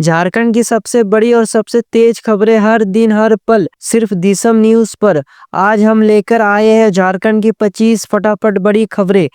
झारखंड की सबसे बड़ी और सबसे तेज खबरें हर दिन हर पल सिर्फ दिसम न्यूज पर। आज हम लेकर आए हैं झारखंड की 25 फटाफट बड़ी खबरें।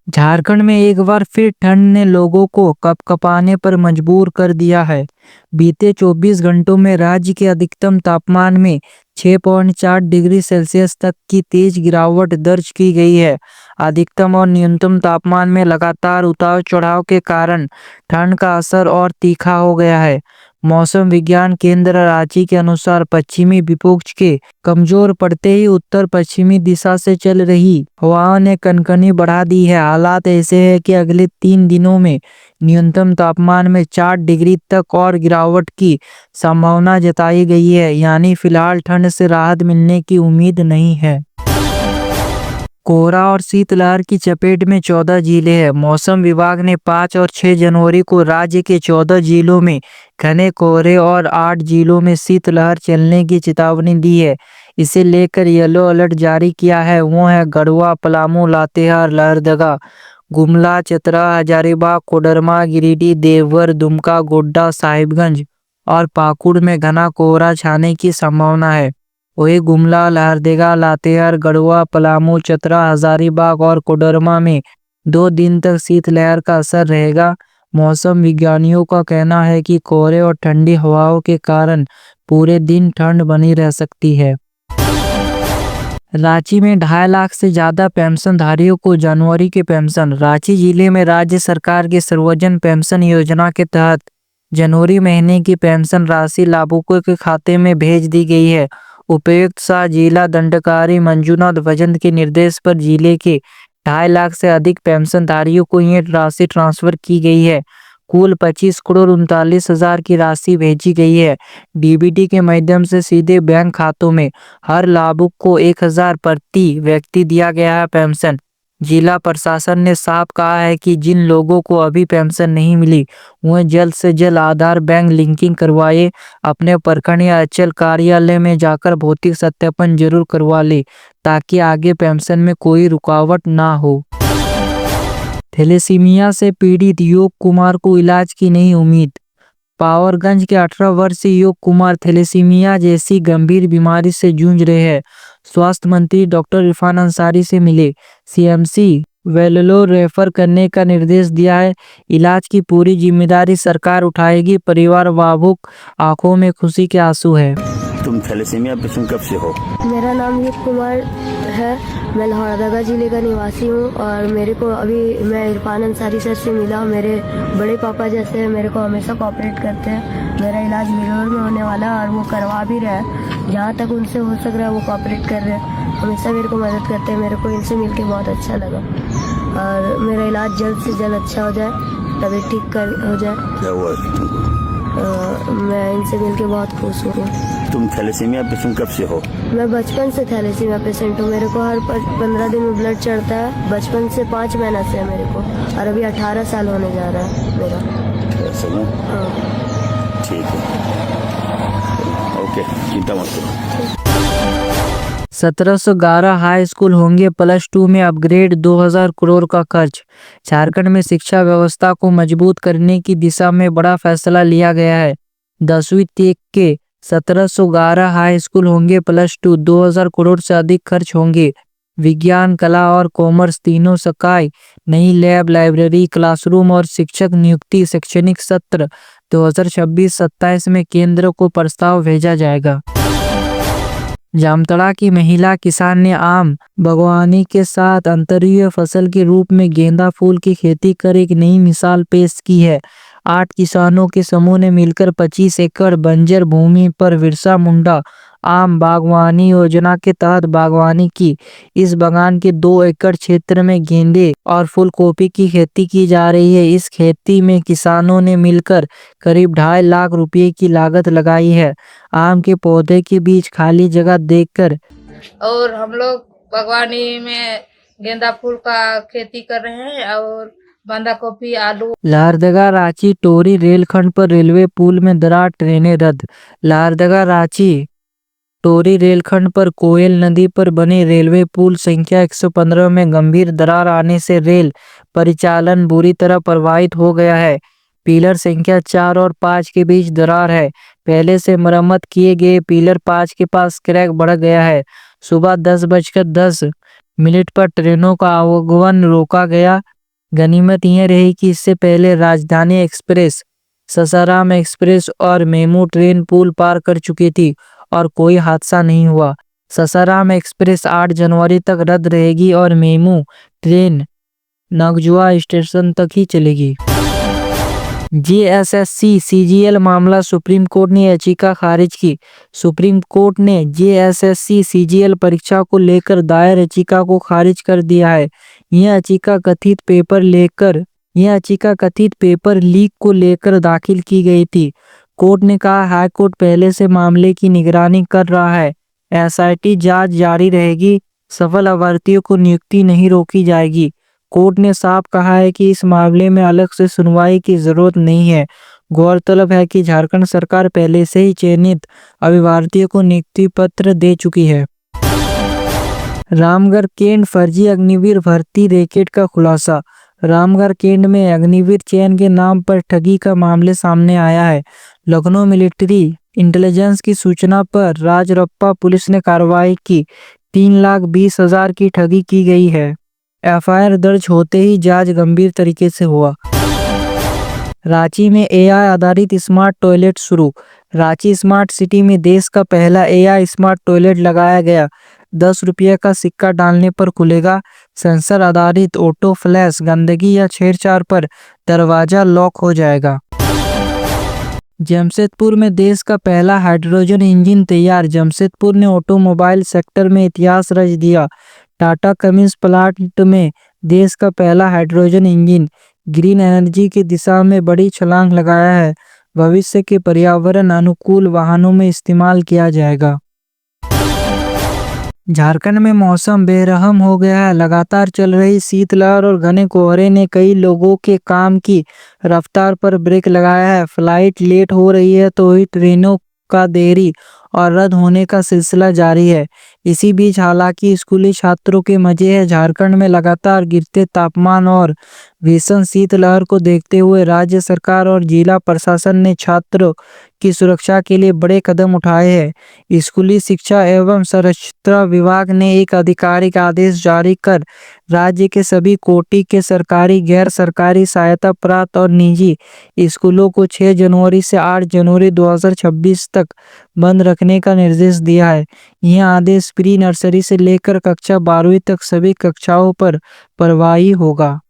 झारखंड में एक बार फिर ठंड ने लोगों को कपकपाने पर मजबूर कर दिया है। बीते 24 घंटों में राज्य के अधिकतम तापमान में 6.4 डिग्री सेल्सियस तक की तेज गिरावट दर्ज की गई है। अधिकतम और न्यूनतम तापमान में लगातार उतार चढ़ाव के कारण ठंड का असर और तीखा हो गया है। मौसम विज्ञान केंद्र रांची के अनुसार पश्चिमी विक्षोभ के कमजोर पड़ते ही उत्तर पश्चिमी दिशा से चल रही हवाओं ने कनकनी बढ़ा दी है। हालात ऐसे हैं कि अगले 3 दिनों में न्यूनतम तापमान में 4 डिग्री तक और गिरावट की संभावना जताई गई है, यानी फिलहाल ठंड से राहत मिलने की उम्मीद नहीं है। कोहरा और शीतलहर की चपेट में 14 जिले हैं। मौसम विभाग ने 5 और 6 जनवरी को राज्य के 14 जिलों में घने कोहरे और 8 जिलों में शीतलहर चलने की चेतावनी दी है। इसे लेकर येलो अलर्ट जारी किया है। वो है गढ़वा, पलामू, लातेहार, लहरदगा, गुमला, चतरा, हजारीबाग, कोडरमा, गिरिडीह, देवघर, दुमका, गोड्डा, साहिबगंज और पाकुड़ में घना कोहरा छाने की संभावना है। वही गुमला, लहरदगा, लातेहार, गढ़वा, पलामू, चतरा, हजारीबाग और कोडरमा में 2 दिन तक शीतलहर का असर रहेगा। मौसम विज्ञानियों का कहना है कि कोहरे और ठंडी हवाओं के कारण पूरे दिन ठंड बनी रह सकती है। रांची में 2.5 लाख से ज्यादा पेंशनधारियों को जनवरी के पेंशन। रांची जिले में राज्य सरकार के सर्वजन पेंशन योजना के तहत जनवरी महीने की पेंशन राशि लाभुकों के खाते में भेज दी गई है। उपायुक्त शाह जिला दंडाधिकारी मंजुनाथ वजंत के निर्देश पर जिले के 2.5 लाख से अधिक पेंशनधारियों को ये राशि ट्रांसफर की गई है। कुल 25,39,00,000 की राशि भेजी गई है। डीबीटी के माध्यम से सीधे बैंक खातों में हर लाभुक को 1,000 प्रति व्यक्ति दिया गया है पेंशन। जिला प्रशासन ने साफ कहा है कि जिन लोगों को अभी पेंशन नहीं मिली वह जल्द से जल्द आधार बैंक लिंकिंग करवाए, अपने प्रखंड या अंचल कार्यालय में जाकर भौतिक सत्यापन जरूर करवा ले ताकि आगे पेंशन में कोई रुकावट ना हो। थैलेसीमिया से पीड़ित योग कुमार को इलाज की नई उम्मीद। पावरगंज के 18 वर्षीय योग कुमार थैलेसीमिया जैसी गंभीर बीमारी से जूझ रहे हैं। स्वास्थ्य मंत्री डॉक्टर इरफान अंसारी से मिले, सीएमसी वेल्लोर रेफर करने का निर्देश दिया है। इलाज की पूरी जिम्मेदारी सरकार उठाएगी। परिवार भावुक, आंखों में खुशी के आंसू है। तुम थैलेसीमिया पेशेंट कब से हो? मेरा नाम योग कुमार है। मैं लोहरदगा जिले का निवासी हूँ और मेरे को अभी मैं इरफान अंसारी सर से मिला। मेरे बड़े पापा जैसे मेरे को हमेशा कोऑपरेट करते हैं। मेरा इलाज वेल्लोर में होने वाला है और वो करवा भी रहा है। जहाँ तक उनसे हो सक रहा है वो कोऑपरेट कर रहे हैं, हमेशा मेरे को मदद करते हैं। मेरे को इनसे मिलके बहुत अच्छा लगा और मेरा इलाज जल्द से जल्द अच्छा हो जाए, तबीयत ठीक हो जाए। क्या हुआ? मैं इनसे मिलके बहुत खुश हूँ। तुम थैलेसीमिया पेशेंट कब से हो? मैं बचपन से थैलेसीमिया पेशेंट हूँ। मेरे को हर 15 दिन में ब्लड चढ़ता है। बचपन से 5 महीना से है मेरे को और अभी 18 साल होने जा रहा है मेरा। ऐसा ना? हाँ ठीक है, ओके, चिंता मत करो। 1711 हाई स्कूल होंगे +2 में अपग्रेड, 2000 करोड़ का खर्च। झारखंड में शिक्षा व्यवस्था को मजबूत करने की दिशा में बड़ा फैसला लिया गया है। 10वीं तक के 1711 हाई स्कूल होंगे +2, 2000 करोड़ से अधिक खर्च होंगे। विज्ञान, कला और कॉमर्स तीनों संकाय, नई लैब, लाइब्रेरी, क्लासरूम और शिक्षक नियुक्ति। शैक्षणिक सत्र 2026-27 में केंद्र को प्रस्ताव भेजा जाएगा। जामताड़ा की महिला किसान ने आम बागवानी के साथ अंतर्राष्ट्रीय फसल के रूप में गेंदा फूल की खेती कर एक नई मिसाल पेश की है। 8 किसानों के समूह ने मिलकर 25 एकड़ बंजर भूमि पर बिरसा मुंडा आम बागवानी योजना के तहत बागवानी की। इस बागान के 2 एकड़ क्षेत्र में गेंदे और फूलगोभी की खेती की जा रही है। इस खेती में किसानों ने मिलकर करीब 2.5 लाख रुपए की लागत लगाई है। आम के पौधे के बीच खाली जगह देखकर और हम लोग बागवानी में गेंदा फूल का खेती कर रहे हैं और बंदा गोभी, आलू। लहरदगा रांची टोरी रेलखंड पर रेलवे पुल में दरार, ट्रेनें रद्द। लहरदगा रांची टोरी रेलखंड पर कोयल नदी पर बने रेलवे पुल संख्या 115 में गंभीर दरार आने से रेल परिचालन बुरी तरह प्रभावित हो गया है। पिलर संख्या 4 और 5 के बीच दरार है। पहले से मरम्मत किए गए पिलर 5 के पास क्रैक बढ़ गया है। सुबह 10:10 पर ट्रेनों का आवागमन रोका गया। गनीमत यह रही कि इससे पहले राजधानी एक्सप्रेस, सासाराम एक्सप्रेस और मेमू ट्रेन पुल पार कर चुकी थी और कोई हादसा नहीं हुआ। सासाराम एक्सप्रेस 8 जनवरी तक रद्द रहेगी और मेमू ट्रेन नागजुआ स्टेशन तक ही चलेगी। जेएसएससी सीजीएल मामला, सुप्रीम कोर्ट ने याचिका खारिज की। सुप्रीम कोर्ट ने जेएसएससी सीजीएल परीक्षा को लेकर दायर याचिका को खारिज कर दिया है। यह याचिका कथित पेपर लीक को लेकर दाखिल की गई थी। कोर्ट ने कहा, हाई कोर्ट पहले से मामले की निगरानी कर रहा है। एसआईटी जांच जारी रहेगी। सफल अभ्यर्थियों को नियुक्ति नहीं रोकी जाएगी। कोर्ट ने साफ कहा है कि इस मामले में अलग से सुनवाई की जरूरत नहीं है। गौरतलब है कि झारखंड सरकार पहले से ही चयनित अभ्यर्थियों को नियुक्ति पत्र दे चुकी है। रामगढ़ कैंट फर्जी अग्निवीर भर्ती रैकेट का खुलासा। रामगढ़ कैंट में अग्निवीर चयन के नाम पर ठगी का मामले सामने आया है। लखनऊ मिलिट्री इंटेलिजेंस की सूचना पर राजरप्पा पुलिस ने कार्रवाई की। 3,20,000 की ठगी की गई है। एफआईआर दर्ज होते ही जांच गंभीर तरीके से हुआ। रांची में एआई आधारित स्मार्ट टॉयलेट शुरू। रांची स्मार्ट सिटी में देश का पहला एआई स्मार्ट टॉयलेट लगाया गया। 10 रुपये का सिक्का डालने पर खुलेगा। सेंसर आधारित ऑटो फ्लैश, गंदगी या छेड़छाड़ पर दरवाजा लॉक हो जाएगा। जमशेदपुर में देश का पहला हाइड्रोजन इंजन तैयार। जमशेदपुर ने ऑटोमोबाइल सेक्टर में इतिहास रच दिया। टाटा कमिंस प्लांट में देश का पहला हाइड्रोजन इंजन ग्रीन एनर्जी की दिशा में बड़ी छलांग लगाया है। भविष्य के पर्यावरण अनुकूल वाहनों में इस्तेमाल किया जाएगा। झारखंड में मौसम बेरहम हो गया है। लगातार चल रही शीतलहर और घने कोहरे ने कई लोगों के काम की रफ्तार पर ब्रेक लगाया है। फ्लाइट लेट हो रही है तो ही ट्रेनों का देरी और रद्द होने का सिलसिला जारी है। इसी बीच हालांकि स्कूली छात्रों के मजे हैं। झारखंड में लगातार गिरते तापमान और भीषण शीतलहर को देखते हुए राज्य सरकार और जिला प्रशासन ने छात्रों की सुरक्षा के लिए बड़े कदम उठाए हैं। स्कूली शिक्षा एवं संरक्षण विभाग ने एक आधिकारिक आदेश जारी कर राज्य के सभी कोटि के सरकारी, गैर सरकारी, सहायता प्राप्त और निजी स्कूलों को 6 जनवरी से 8 जनवरी 2026 तक बंद रखने का निर्देश दिया है। यह आदेश प्री नर्सरी से लेकर कक्षा 12वीं तक सभी कक्षाओं पर प्रभावी होगा।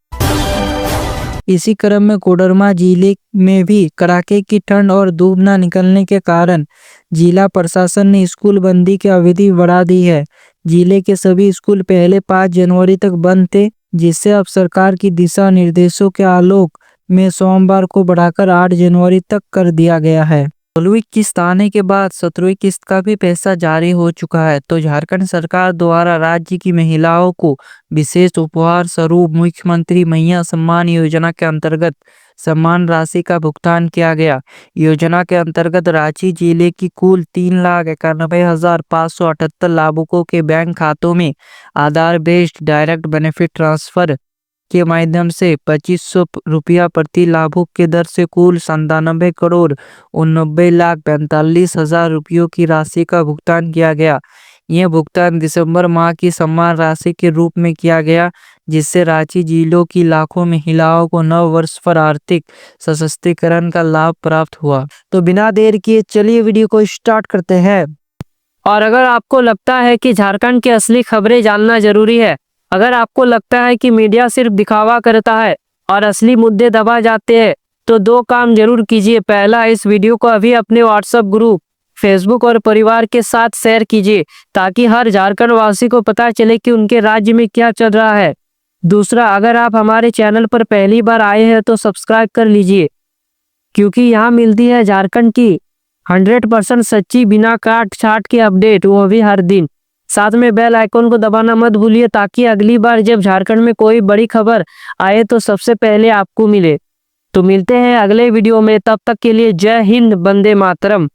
इसी क्रम में कोडरमा जिले में भी कड़ाके की ठंड और धूप न निकलने के कारण जिला प्रशासन ने स्कूल बंदी की अवधि बढ़ा दी है। जिले के सभी स्कूल पहले 5 जनवरी तक बंद थे, जिससे अब सरकार की दिशा निर्देशों के आलोक में सोमवार को बढ़ाकर 8 जनवरी तक कर दिया गया है। 16वीं किस्त आने के बाद 17वीं किस्त का भी पैसा जारी हो चुका है। तो झारखंड सरकार द्वारा राज्य की महिलाओं को विशेष उपहार स्वरूप मुख्यमंत्री मैया सम्मान योजना के अंतर्गत सम्मान राशि का भुगतान किया गया। योजना के अंतर्गत रांची जिले की कुल 3,91,578 लाभुकों के बैंक खातों में आधार बेस्ड डायरेक्ट बेनिफिट ट्रांसफर के माध्यम से 2,500 रुपया प्रति लाभुक के दर से कुल 97,89,45,000 रुपयों की राशि का भुगतान किया गया। यह भुगतान दिसंबर माह की सम्मान राशि के रूप में किया गया, जिससे रांची जिलों की लाखों महिलाओं को नव वर्ष पर आर्थिक सशक्तिकरण का लाभ प्राप्त हुआ। तो बिना देर किए चलिए वीडियो को स्टार्ट करते हैं। और अगर आपको लगता है कि झारखंड की असली खबरें जानना जरूरी है, अगर आपको लगता है कि मीडिया सिर्फ दिखावा करता है और असली मुद्दे दबा जाते हैं, तो 2 काम जरूर कीजिए। पहला, इस वीडियो को अभी अपने व्हाट्सएप ग्रुप, फेसबुक और परिवार के साथ शेयर कीजिए, ताकि हर झारखंड वासी को पता चले कि उनके राज्य में क्या चल रहा है। दूसरा, अगर आप हमारे चैनल पर पहली बार आए हैं तो सब्सक्राइब कर लीजिए, क्योंकि यहाँ मिलती है झारखंड की 100% सच्ची, बिना काट छाट के अपडेट, वो भी हर दिन। साथ में बेल आइकन को दबाना मत भूलिए, ताकि अगली बार जब झारखंड में कोई बड़ी खबर आए तो सबसे पहले आपको मिले। तो मिलते हैं अगले वीडियो में, तब तक के लिए जय हिंद, वंदे मातरम।